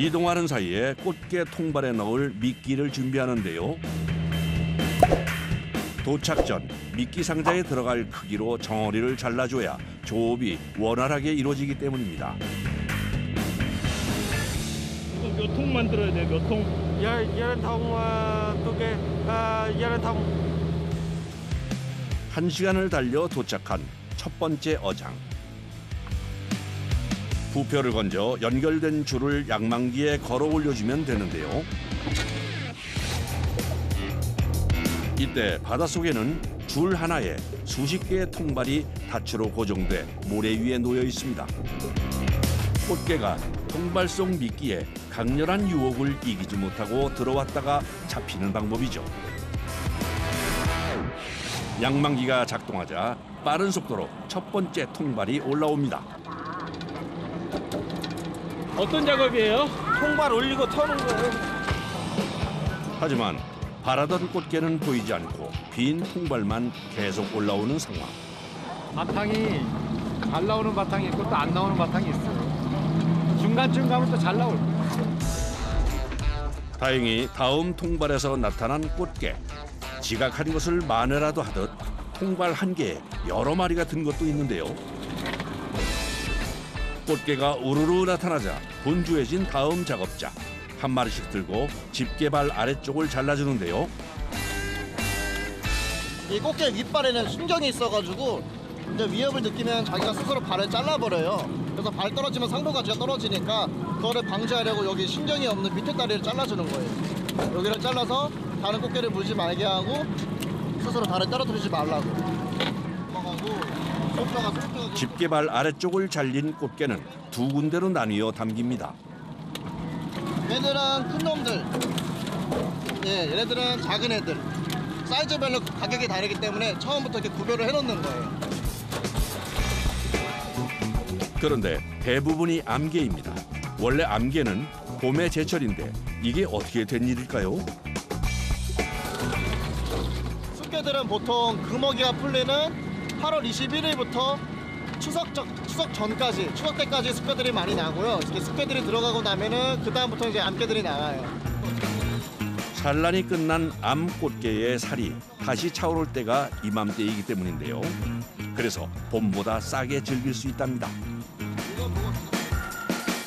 이동하는 사이에 꽃게 통발에 넣을 미끼를 준비하는데요. 도착 전 미끼 상자에 들어갈 크기로 정어리를 잘라줘야 조업이 원활하게 이루어지기 때문입니다. 몇 통 만들어야 돼요? 몇 통? 12통 두 개, 12통. 1시간을 달려 도착한 첫 번째 어장. 부표를 건져 연결된 줄을 양망기에 걸어 올려주면 되는데요. 이때 바닷속에는 줄 하나에 수십 개의 통발이 닻으로 고정돼 모래 위에 놓여 있습니다. 꽃게가 통발 속 미끼에 강렬한 유혹을 이기지 못하고 들어왔다가 잡히는 방법이죠. 양망기가 작동하자 빠른 속도로 첫 번째 통발이 올라옵니다. 어떤 작업이에요? 통발 올리고 터는 거예요. 하지만 바라던 꽃게는 보이지 않고 빈 통발만 계속 올라오는 상황. 바탕이 잘 나오는 바탕이 있고 또 안 나오는 바탕이 있어요. 중간쯤 가면 또 잘 나올 거예요. 다행히 다음 통발에서 나타난 꽃게. 지각한 것을 만회라도 하듯 통발 한 개에 여러 마리가 든 것도 있는데요. 꽃게가 우르르 나타나자 분주해진 다음 작업자. 한 마리씩 들고 집게발 아래쪽을 잘라주는데요. 이 꽃게 윗발에는 순경이 있어가지고 이제 위협을 느끼면 자기가 스스로 발을 잘라버려요. 그래서 발 떨어지면 상부가지가 떨어지니까 그거를 방지하려고 여기 신경이 없는 밑에 다리를 잘라주는 거예요. 여기를 잘라서 다른 꽃게를 물지 말게 하고 스스로 다리를 떨어뜨리지 말라고. 집게발 아래쪽을 잘린 꽃게는 두 군데로 나뉘어 담깁니다. 얘들은 큰 놈들, 예, 얘네들은 작은 애들. 사이즈별로 가격이 다르기 때문에 처음부터 이렇게 구별을 해놓는 거예요. 그런데 대부분이 암개입니다. 원래 암개는 봄의 제철인데 이게 어떻게 된 일일까요? 쑥개들은 보통 금어기가 풀리는 8월 21일부터 추석 전까지, 추석 때까지 쑥개들이 많이 나고요. 이렇게 쑥개들이 들어가고 나면은 그 다음부터 이제 암개들이 나와요. 산란이 끝난 암꽃게의 살이 다시 차오를 때가 이맘때이기 때문인데요. 그래서 봄보다 싸게 즐길 수 있답니다.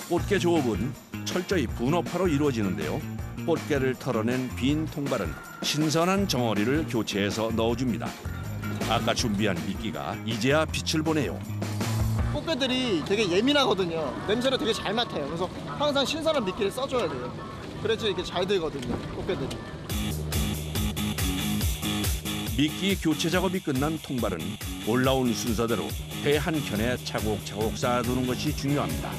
꽃게 조업은 철저히 분업화로 이루어지는데요. 꽃게를 털어낸 빈 통발은 신선한 정어리를 교체해서 넣어줍니다. 아까 준비한 미끼가 이제야 빛을 보네요. 꽃게들이 되게 예민하거든요. 냄새를 되게 잘 맡아요. 그래서 항상 신선한 미끼를 써줘야 돼요. 그래야지 이렇게 잘 들거든요, 꽃게들이. 미끼 교체 작업이 끝난 통발은 올라온 순서대로 배 한 켠에 차곡차곡 쌓아두는 것이 중요합니다.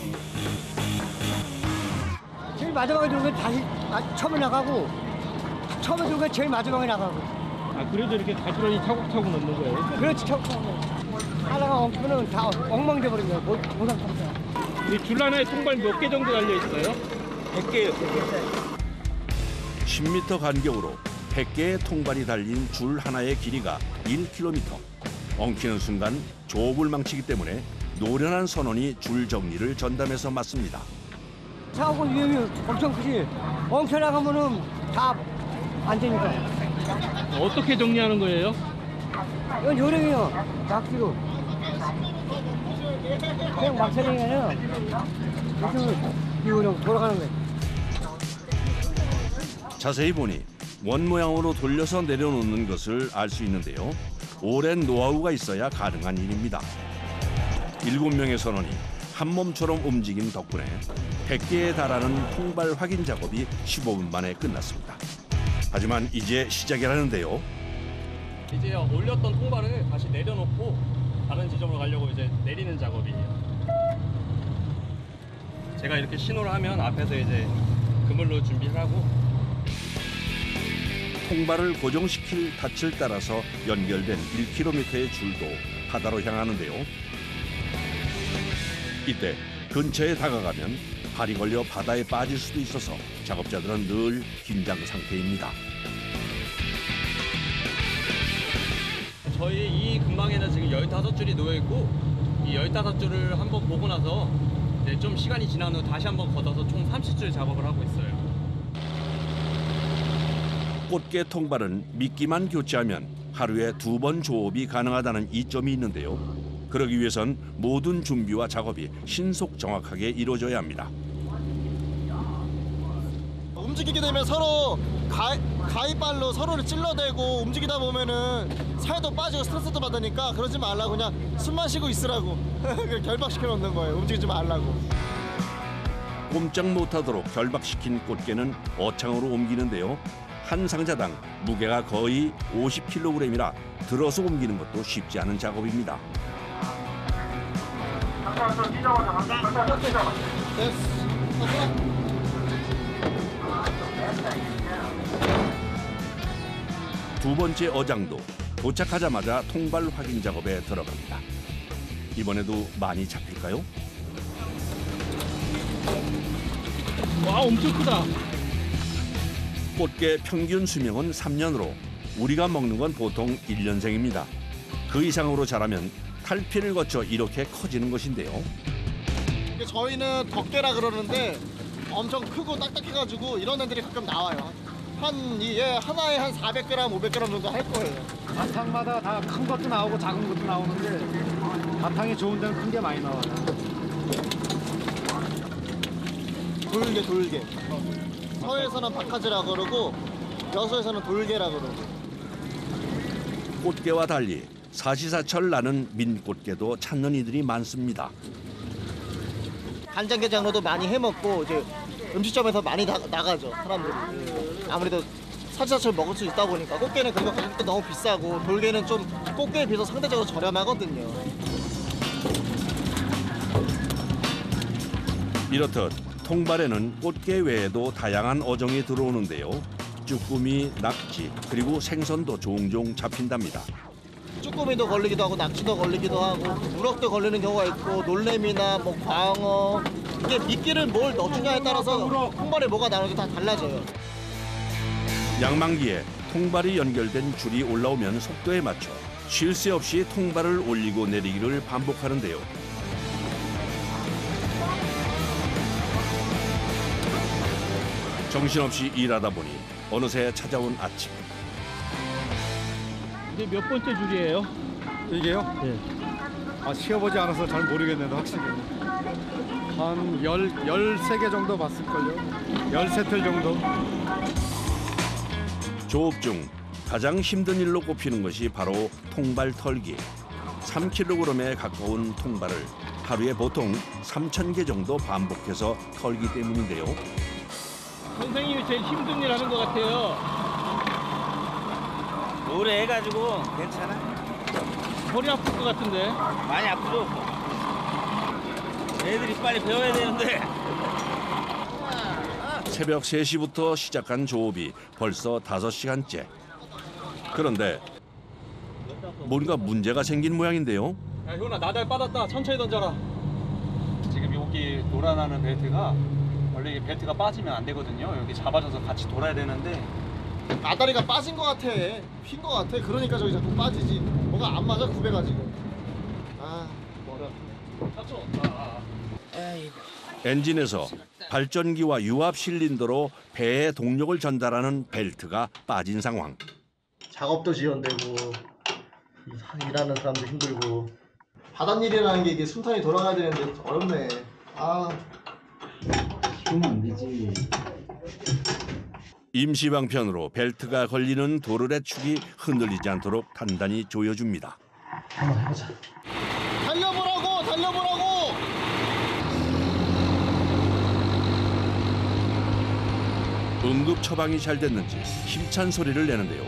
제일 마지막에 들은 건 다시 처음에 나가고 처음에 들은 건 제일 마지막에 나가고. 아, 그래도 이렇게 가지런히 차곡차곡 넣는 거예요? 그렇지, 차곡차곡. 하나가 엉키면 다 엉망돼 버린 거야. 모상탕자. 이 줄 하나에 통발 몇 개 정도 달려 있어요? 100개요. 10m 간격으로 100개의 통발이 달린 줄 하나의 길이가 1km. 엉키는 순간 조업을 망치기 때문에 노련한 선원이 줄 정리를 전담해서 맡습니다. 사고 위험이 엄청 크지. 엉켜 나가면은 다 안 되니까. 어떻게 정리하는 거예요? 이건 요령이요. 막기로. 그냥 막사는 게 아니라 이거 돌아가는 거예요. 자세히 보니 원 모양으로 돌려서 내려놓는 것을 알 수 있는데요. 오랜 노하우가 있어야 가능한 일입니다. 7명의 선원이 한 몸처럼 움직인 덕분에 100개에 달하는 통발 확인 작업이 15분 만에 끝났습니다. 하지만 이제 시작이라는데요. 이제 올렸던 통발을 다시 내려놓고 다른 지점으로 가려고 이제 내리는 작업이에요. 제가 이렇게 신호를 하면 앞에서 이제 그물로 준비를 하고 통발을 고정시킬 닻을 따라서 연결된 1km의 줄도 바다로 향하는데요. 이때 근처에 다가가면 발이 걸려 바다에 빠질 수도 있어서 작업자들은 늘 긴장 상태입니다. 저희 이 근방에는 지금 15줄이 놓여있고 이 15줄을 한번 보고 나서 네, 좀 시간이 지난 후 다시 한번 걷어서 총 30줄 작업을 하고 있어요. 꽃게 통발은 미끼만 교체하면 하루에 2번 조업이 가능하다는 이점이 있는데요. 그러기 위해선 모든 준비와 작업이 신속 정확하게 이루어져야 합니다. 움직이게 되면 서로 가위발로 서로를 찔러대고 움직이다 보면은 살도 빠지고 스트레스도 받으니까 그러지 말라고 그냥 숨만 쉬고 있으라고 결박시켜 놓는 거예요. 움직이지 말라고. 꼼짝 못하도록 결박시킨 꽃게는 어창으로 옮기는데요. 한 상자당 무게가 거의 50kg이라 들어서 옮기는 것도 쉽지 않은 작업입니다. 두 번째 어장도 도착하자마자 통발 확인 작업에 들어갑니다. 이번에도 많이 잡힐까요? 와, 엄청 크다. 꽃게 평균 수명은 3년으로 우리가 먹는 건 보통 1년생입니다. 그 이상으로 자라면 탈피를 거쳐 이렇게 커지는 것인데요. 저희는 덕게라 그러는데 엄청 크고 딱딱해가지고 이런 애들이 가끔 나와요. 얘 하나에 한 400g, 500g 정도 할 거예요. 바탕마다 다 큰 것도 나오고 작은 것도 나오는데 바탕이 좋은 데는 큰 게 많이 나와요. 돌게. 서해에서는 박하지라 그러고 여수에서는 돌게라 그러고. 꽃게와 달리 사시사철 나는 민꽃게도 찾는 이들이 많습니다. 간장게장으로도 많이 해먹고 이제 음식점에서 많이 나가죠 사람들이. 아무래도 사시사철 먹을 수 있다 보니까 꽃게는 그리고 가격도 너무 비싸고 돌게는 좀 꽃게에 비해서 상대적으로 저렴하거든요. 이렇듯 통발에는 꽃게 외에도 다양한 어종이 들어오는데요. 쭈꾸미, 낙지, 그리고 생선도 종종 잡힌답니다. 쭈꾸미도 걸리기도 하고 낙지도 걸리기도 하고 우럭도 걸리는 경우가 있고 놀래미나 뭐 광어 이게 미끼를 뭘 넣어주냐에 따라서 통발에 뭐가 나오는지 다 달라져요. 양망기에 통발이 연결된 줄이 올라오면 속도에 맞춰 쉴 새 없이 통발을 올리고 내리기를 반복하는데요. 정신없이 일하다 보니 어느새 찾아온 아침. 이제 몇 번째 줄이에요? 이게요? 네. 시어보지 않아서 잘 모르겠는데 확실히 한 13개 정도 봤을걸요. 13틀 정도. 조업 중 가장 힘든 일로 꼽히는 것이 바로 통발 털기. 3kg에 가까운 통발을 하루에 보통 3,000개 정도 반복해서 털기 때문인데요. 선생님이 제일 힘든 일 하는 것 같아요. 오래 해가지고 괜찮아. 허리 아플 것 같은데. 많이 아프죠. 애들이 빨리 배워야 되는데. 새벽 3시부터 시작한 조업이 벌써 5시간째. 그런데 뭔가 문제가 생긴 모양인데요. 야, 효나 나달 빠졌다. 천천히 던져라. 지금 여기 돌아나는 벨트가 원래 이 벨트가 빠지면 안 되거든요. 여기 잡아줘서 같이 돌아야 되는데 아다리가 빠진 것 같아. 핀 것 같아. 그러니까 저기 자꾸 빠지지. 뭐가 안 맞아 구배가 지금. 머리 아프네. 엔진에서 발전기와 유압 실린더로 배에 동력을 전달하는 벨트가 빠진 상황. 작업도 지연되고 일하는 사람도 힘들고 바닷일이라는 게 이게 순탄히 돌아가야 되는데 어렵네. 그러면 안 되지. 임시방편으로 벨트가 걸리는 도르래 축이 흔들리지 않도록 단단히 조여줍니다. 한번 해보자. 달려보라고! 응급 처방이 잘 됐는지 힘찬 소리를 내는데요.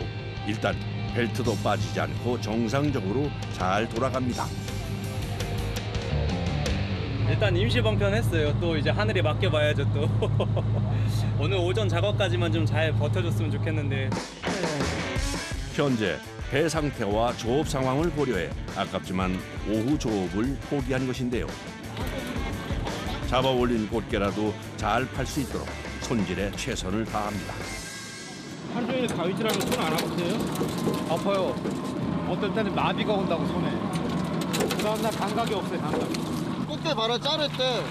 일단 벨트도 빠지지 않고 정상적으로 잘 돌아갑니다. 일단 임시 방편했어요. 또 이제 하늘에 맡겨봐야죠 또. 오늘 오전 작업까지만 좀 잘 버텨줬으면 좋겠는데. 현재 배 상태와 조업 상황을 고려해 아깝지만 오후 조업을 포기한 것인데요. 잡아 올린 꽃게라도 잘 팔 수 있도록 손질에 최선을 다합니다. 하루 종일 가위질하면 손 안 아프세요? 아파요. 어떨 때는 마비가 온다고 손에. 그 다음날 감각이 없어요. 감각이. 꽃게 발을 자를 때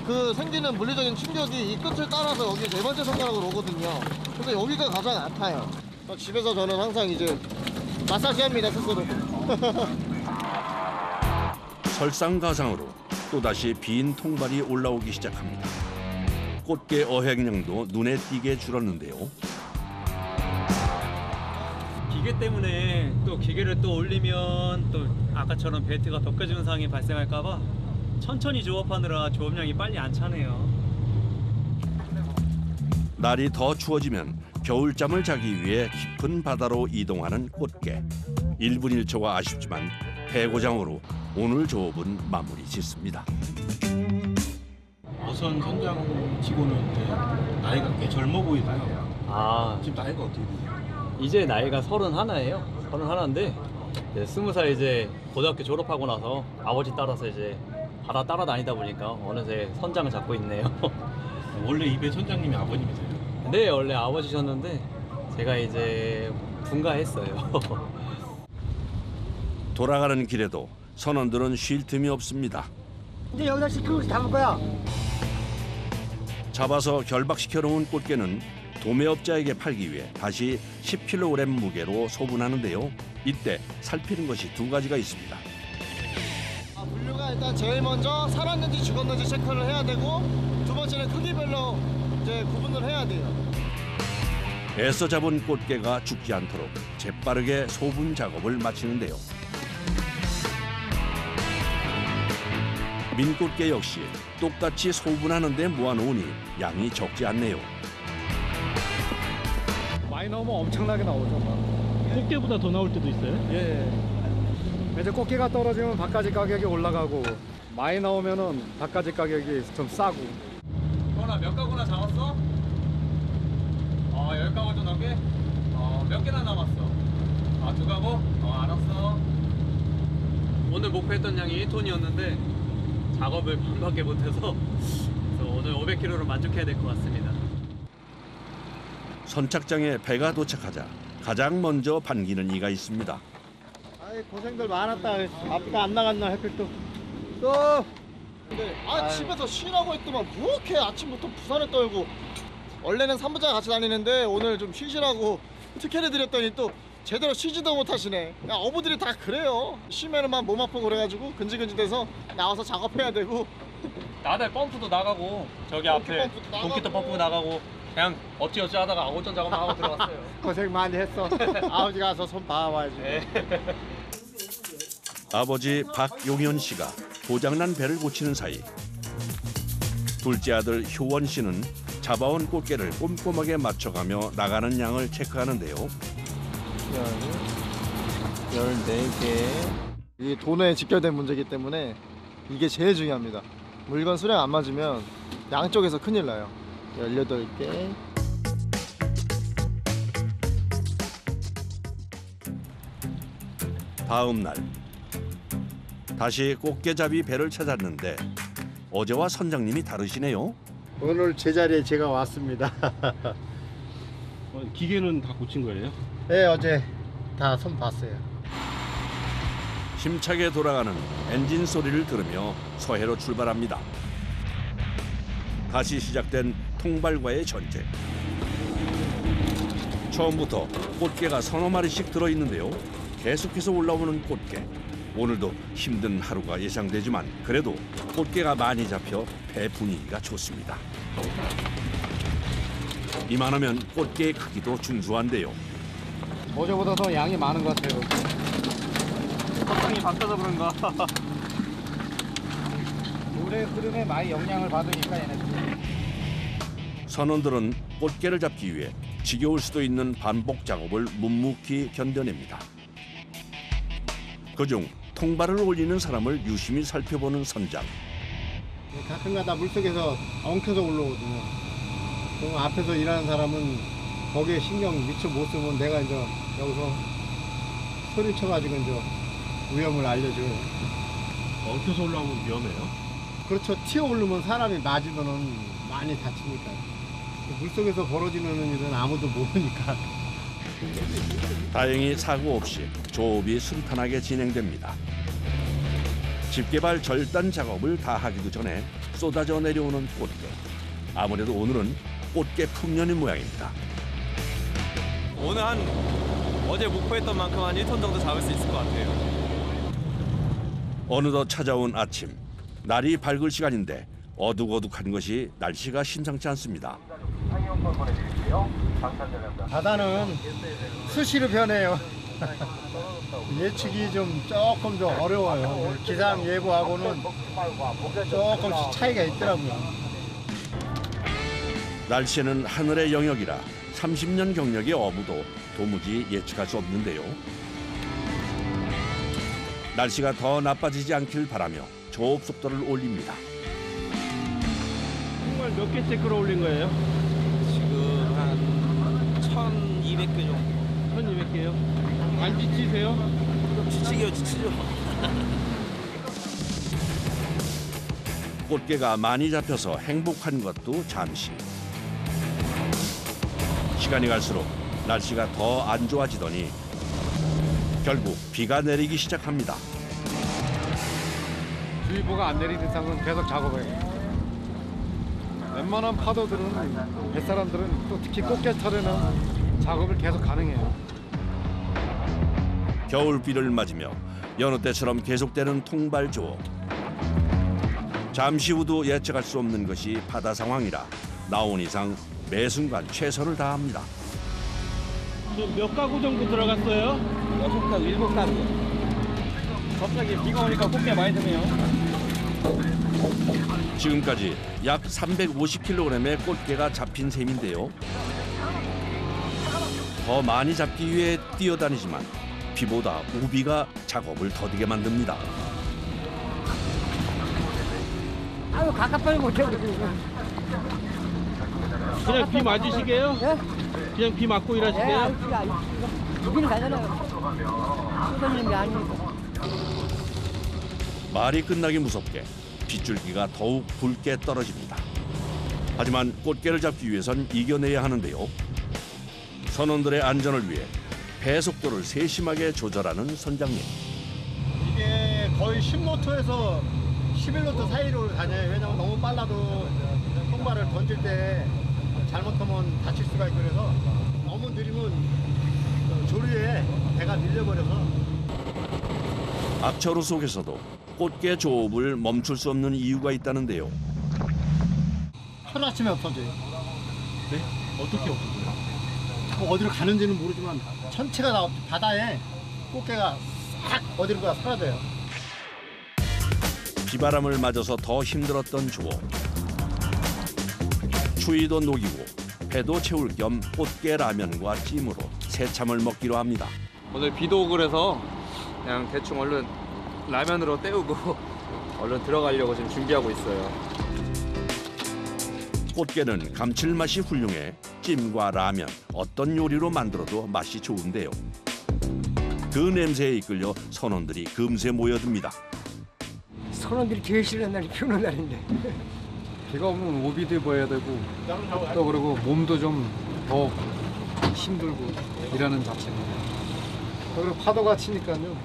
그 생기는 물리적인 충격이 이 끝을 따라서 여기 네 번째 손가락으로 오거든요. 그래서 여기가 가장 아파요. 집에서 저는 항상 이제 마사지합니다, 스스로. 설상가상으로 또다시 빈 통발이 올라오기 시작합니다. 꽃게 어획량도 눈에 띄게 줄었는데요. 기계 때문에 또 기계를 또 올리면 또 아까처럼 벨트가 벗겨지는 상황이 발생할까봐 천천히 조업하느라 조업량이 빨리 안 차네요. 날이 더 추워지면 겨울잠을 자기 위해 깊은 바다로 이동하는 꽃게. 1분 1초가 아쉽지만 해고장으로 오늘 조업은 마무리 짓습니다. 어선 선장 치고는 이제 나이가 꽤 젊어 보이나요? 아, 지금 나이가 어떻게 되세요? 이제 나이가 31이에요. 31인데 20살 이제 고등학교 졸업하고 나서 아버지 따라서 이제 바다 따라다니다 보니까 어느새 선장을 잡고 있네요. 원래 이배 선장님이 아버님이세요? 네, 원래 아버지셨는데 제가 이제 분가했어요. 돌아가는 길에도 선원들은 쉴 틈이 없습니다. 이제 여기다 10kg씩 담을 거야. 잡아서 결박시켜 놓은 꽃게는 도매업자에게 팔기 위해 다시 10kg 무게로 소분하는데요. 이때 살피는 것이 두 가지가 있습니다. 분류가 일단 제일 먼저 살았는지 죽었는지 체크를 해야 되고, 두 번째는 크기별로 이제 구분을 해야 돼요. 애써 잡은 꽃게가 죽지 않도록 재빠르게 소분 작업을 마치는데요. 민꽃게 역시 똑같이 소분하는 데 모아놓으니 양이 적지 않네요. 많이 나오면 엄청나게 나오죠. 꽃게보다 더 나올 때도 있어요? 예. 이제 꽃게가 떨어지면 바가지 가격이 올라가고 많이 나오면은 바가지 가격이 좀 싸고. 너나 몇 가구나 잡았어? 10가구 좀 넘게? 몇 개나 남았어? 2가구? 알았어. 오늘 목표했던 양이 1톤이었는데 작업을 반밖에 못해서 그래서 오늘 500kg로 만족해야 될 것 같습니다. 선착장에 배가 도착하자 가장 먼저 반기는 이가 있습니다. 아이, 고생들 많았다. 앞가 안 나갔나 햇빛도. 또. 근데 집에서 쉬라고 했더만 뭐 이렇게 아침부터 부산에 떨고. 원래는 산부자 같이 다니는데 오늘 좀 쉬시라고 특혜를 드렸더니 또 제대로 쉬지도 못하시네. 야, 어부들이 다 그래요. 쉬면은 몸 아프고 그래가지고 근질근질돼서 나와서 작업해야 되고. 나들 펌프도 나가고 저기 앞에 동키터 펌프 나가고 그냥 어찌어찌 하다가 오전 작업만 하고 들어왔어요. 고생 많이 했어. 아버지 가서 손 봐와야지. 아버지 박용현 씨가 고장난 배를 고치는 사이 둘째 아들 효원 씨는 잡아온 꽃게를 꼼꼼하게 맞춰가며 나가는 양을 체크하는데요. 14개. 이게 돈에 직결된 문제이기 때문에 이게 제일 중요합니다. 물건 수량 안 맞으면 양쪽에서 큰일 나요. 18개. 다음 날 다시 꽃게잡이 배를 찾았는데 어제와 선장님이 다르시네요. 오늘 제자리에 제가 왔습니다. 기계는 다 고친 거예요? 네, 어제 다 손 봤어요. 힘차게 돌아가는 엔진 소리를 들으며 서해로 출발합니다. 다시 시작된 통발과의 전쟁. 처음부터 꽃게가 서너 마리씩 들어있는데요. 계속해서 올라오는 꽃게. 오늘도 힘든 하루가 예상되지만 그래도 꽃게가 많이 잡혀 배 분위기가 좋습니다. 이만하면 꽃게의 크기도 준수한데요. 어제보다 더 양이 많은 것 같아요. 석상이 바뀌어서 그런가? 물의 흐름에 많이 영향을 받으니까 얘네들. 선원들은 꽃게를 잡기 위해 지겨울 수도 있는 반복 작업을 묵묵히 견뎌냅니다. 그중 통발을 올리는 사람을 유심히 살펴보는 선장. 가끔가다 물속에서 엉켜서 올라오거든요. 그럼 앞에서 일하는 사람은 거기에 신경 미처 못 쓰면 내가 이제 여기서 소리 쳐가지고 이제 위험을 알려줘요. 엉켜서 올라오면 위험해요? 그렇죠. 튀어 오르면 사람이 맞으면은 많이 다치니까. 물속에서 벌어지는 일은 아무도 모르니까. 다행히 사고 없이 조업이 순탄하게 진행됩니다. 집게발 절단 작업을 다 하기도 전에 쏟아져 내려오는 꽃게. 아무래도 오늘은 꽃게 풍년인 모양입니다. 오늘 어제 목표했던 만큼 한 1톤 정도 잡을 수 있을 것 같아요. 어느덧 찾아온 아침. 날이 밝을 시간인데 어둑어둑한 것이 날씨가 심상치 않습니다. 바다는 수시로 변해요. 예측이 조금 좀 어려워요. 기상 예보하고는 조금씩 차이가 있더라고요. 날씨는 하늘의 영역이라 30년 경력의 어부도 도무지 예측할 수 없는데요. 날씨가 더 나빠지지 않길 바라며 조업 속도를 올립니다. 정말 몇 개째 끌어올린 거예요? 지금 한 1,200개 정도. 1200개요? 안 지치세요? 지치죠. 꽃게가 많이 잡혀서 행복한 것도 잠시. 시간이 갈수록 날씨가 더 안 좋아지더니 결국 비가 내리기 시작합니다. 주의보가 안 내리는 이상은 계속 작업해요. 웬만한 파도들은 뱃사람들은 또 특히 꽃게철에는 작업을 계속 가능해요. 겨울비를 맞으며 여느 때처럼 계속되는 통발 조업. 잠시 후도 예측할 수 없는 것이 바다 상황이라 나온 이상 매 순간 최선을 다합니다. 몇 가구 정도 들어갔어요? 6가구, 7가구. 갑자기 비가 오니까 꽃게 많이 드네요. 지금까지 약 350kg의 꽃게가 잡힌 셈인데요. 더 많이 잡기 위해 뛰어다니지만 비보다 우비가 작업을 더디게 만듭니다. 아유 가깝게 못해 우리. 그냥 비 맞으시게요? 예? 그냥 비 맞고 일하시게요? 여기는 가잖아요. 쏟아지는 게 아니니까. 말이 끝나기 무섭게 빗줄기가 더욱 붉게 떨어집니다. 하지만 꽃게를 잡기 위해선 이겨내야 하는데요. 선원들의 안전을 위해 배 속도를 세심하게 조절하는 선장님. 이게 거의 10노트에서 11노트 사이로 다녀요. 왜냐면 너무 빨라도 통발을 던질 때 잘못하면 다칠 수가 있고 그래서 너무 느리면 조류에 배가 밀려버려서. 앞차로 속에서도 꽃게 조업을 멈출 수 없는 이유가 있다는데요. 하루아침에 없어져요. 네? 어떻게 없어져요? 뭐 어디로 가는지는 모르지만 전체가 다 바다에 꽃게가 싹 어디로 가 사라져요. 비바람을 맞아서 더 힘들었던 조업. 추위도 녹이고 배도 채울 겸 꽃게 라면과 찜으로 새참을 먹기로 합니다. 오늘 비도 오고 그래서 그냥 대충 얼른 라면으로 때우고 얼른 들어가려고 지금 준비하고 있어요. 꽃게는 감칠맛이 훌륭해 찜과 라면 어떤 요리로 만들어도 맛이 좋은데요. 그 냄새에 이끌려 선원들이 금세 모여듭니다. 선원들이 제일 싫어하는 날이 비 오는 날인데. 비가 오면 오비도 입어야 되고 또 그리고 몸도 좀 더 힘들고 일하는 자체입니다. 그리고 파도가 치니까요.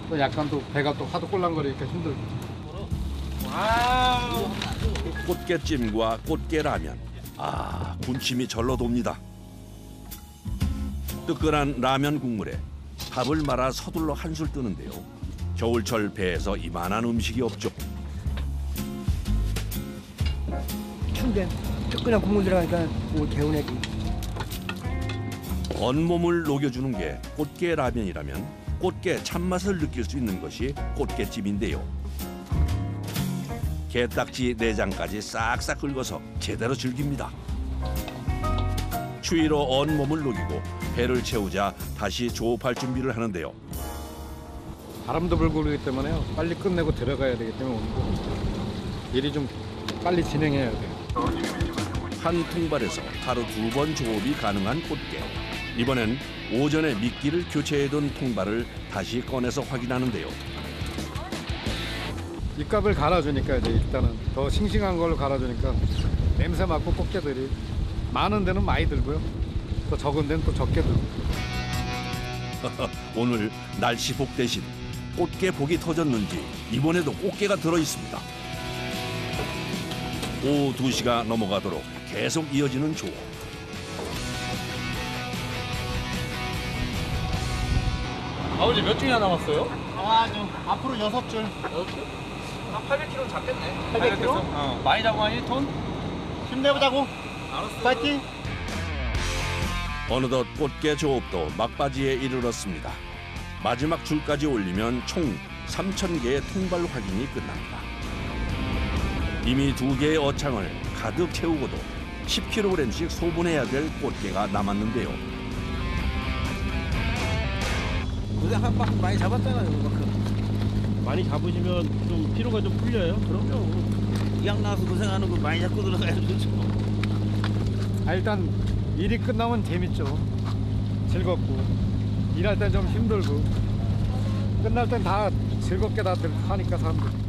또 약간 또 배가 또 하도 꼴랑거리니까 힘들고. 꽃게찜과 꽃게라면. 군침이 절로 돕니다. 뜨끈한 라면 국물에 밥을 말아 서둘러 한술 뜨는데요. 겨울철 배에서 이만한 음식이 없죠. 추운데 뜨끈한 국물 들어가니까 뭐 개운해지. 온몸을 녹여주는 게 꽃게 라면이라면 꽃게 참맛을 느낄 수 있는 것이 꽃게찜인데요. 게딱지 내장까지 싹싹 긁어서 제대로 즐깁니다. 추위로 온몸을 녹이고 배를 채우자 다시 조업할 준비를 하는데요. 바람도 불고 그러기 때문에요. 빨리 끝내고 들어가야 되기 때문에 오늘 일이 좀 빨리 진행해야 돼요. 한 통발에서 하루 2번 조업이 가능한 꽃게. 이번엔 오전에 미끼를 교체해둔 통발을 다시 꺼내서 확인하는데요. 입값을 갈아주니까 이제 일단은 더 싱싱한 걸로 갈아주니까 냄새 맡고 꽃게들이 많은 데는 많이 들고요. 또 적은 데는 또 적게 들고. 오늘 날씨 복 대신 꽃게 복이 터졌는지 이번에도 꽃게가 들어 있습니다. 오후 2시가 넘어가도록 계속 이어지는 조업. 아버지 몇 줄이나 남았어요? 앞으로 6줄. 한 800kg 잡겠네. 800kg? 어, 많이 잡으면 1톤? 힘내보자고. 알았어. 파이팅. 어느덧 꽃게 조업도 막바지에 이르렀습니다. 마지막 줄까지 올리면 총 3,000개의 통발 확인이 끝납니다. 이미 2개의 어창을 가득 채우고도 10kg씩 소분해야 될 꽃게가 남았는데요. 그래 한 바퀴 많이 잡았잖아요. 그만큼. 많이 잡으시면 좀 피로가 좀 풀려요? 그럼요. 이양 나와서 고생하는 거 많이 잡고 들어가야 되죠. 일단 일이 끝나면 재밌죠. 즐겁고 일할 땐 좀 힘들고 끝날 땐 다 즐겁게 다들 하니까 사람들.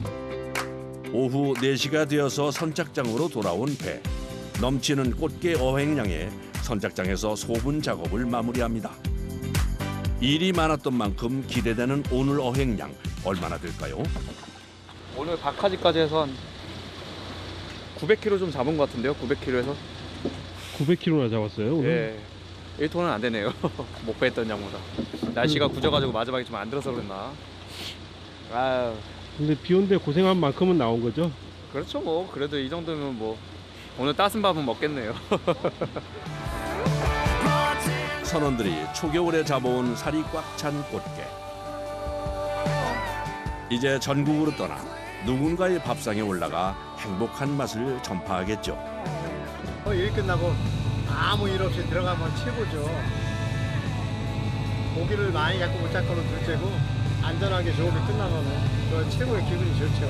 오후 4시가 되어서 선착장으로 돌아온 배. 넘치는 꽃게 어획량에 선착장에서 소분 작업을 마무리합니다. 일이 많았던 만큼 기대되는 오늘 어획량 얼마나 될까요? 오늘 박하지까지 해서 한 900kg 좀 잡은 것 같은데요. 900kg에서. 900kg나 잡았어요 오늘? 예. 1톤은 안 되네요. 목배했던 양보다. 날씨가 굳어가지고 마지막에 좀 안 들어서 그랬나. 아유. 근데 비 오는데 고생한 만큼은 나온 거죠? 그렇죠 뭐. 그래도 이 정도면 뭐 오늘 따순 밥은 먹겠네요. 선원들이 초겨울에 잡아온 살이 꽉 찬 꽃게. 이제 전국으로 떠나 누군가의 밥상에 올라가 행복한 맛을 전파하겠죠. 일 끝나고 아무 일 없이 들어가면 최고죠. 고기를 많이 잡고 못 잡고는 둘째고 안전하게 조업이 끝나면은 그 최고의 기분이 좋죠.